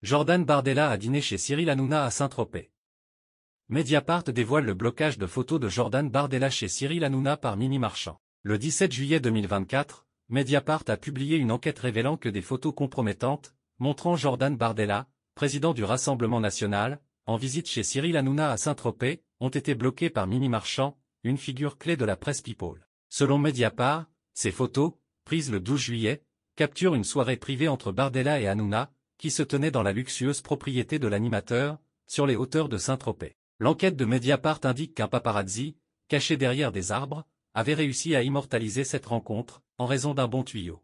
Jordan Bardella a dîné chez Cyril Hanouna à Saint-Tropez. Mediapart dévoile le blocage de photos de Jordan Bardella chez Cyril Hanouna par Mimi Marchand. Le 17 juillet 2024, Mediapart a publié une enquête révélant que des photos compromettantes, montrant Jordan Bardella, président du Rassemblement national, en visite chez Cyril Hanouna à Saint-Tropez, ont été bloquées par Mimi Marchand, une figure clé de la presse People. Selon Mediapart, ces photos, prises le 12 juillet, capturent une soirée privée entre Bardella et Hanouna, qui se tenait dans la luxueuse propriété de l'animateur, sur les hauteurs de Saint-Tropez. L'enquête de Mediapart indique qu'un paparazzi, caché derrière des arbres, avait réussi à immortaliser cette rencontre, en raison d'un bon tuyau.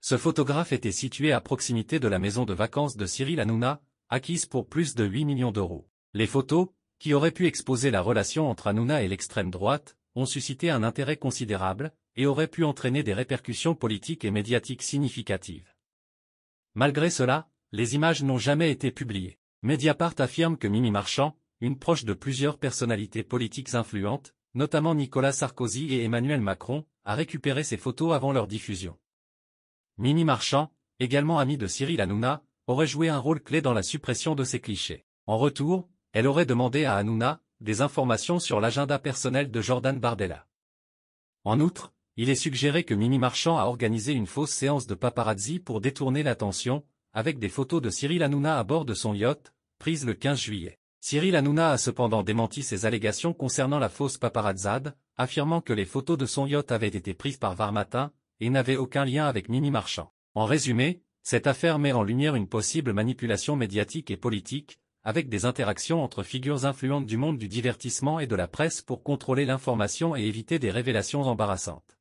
Ce photographe était situé à proximité de la maison de vacances de Cyril Hanouna, acquise pour plus de 8 millions d'euros. Les photos, qui auraient pu exposer la relation entre Hanouna et l'extrême droite, ont suscité un intérêt considérable, et auraient pu entraîner des répercussions politiques et médiatiques significatives. Malgré cela, les images n'ont jamais été publiées. Mediapart affirme que Mimi Marchand, une proche de plusieurs personnalités politiques influentes, notamment Nicolas Sarkozy et Emmanuel Macron, a récupéré ces photos avant leur diffusion. Mimi Marchand, également amie de Cyril Hanouna, aurait joué un rôle clé dans la suppression de ces clichés. En retour, elle aurait demandé à Hanouna des informations sur l'agenda personnel de Jordan Bardella. En outre, il est suggéré que Mimi Marchand a organisé une fausse séance de paparazzi pour détourner l'attention, avec des photos de Cyril Hanouna à bord de son yacht, prises le 15 juillet. Cyril Hanouna a cependant démenti ces allégations concernant la fausse paparazzade, affirmant que les photos de son yacht avaient été prises par Varmatin, et n'avaient aucun lien avec Mimi Marchand. En résumé, cette affaire met en lumière une possible manipulation médiatique et politique, avec des interactions entre figures influentes du monde du divertissement et de la presse pour contrôler l'information et éviter des révélations embarrassantes.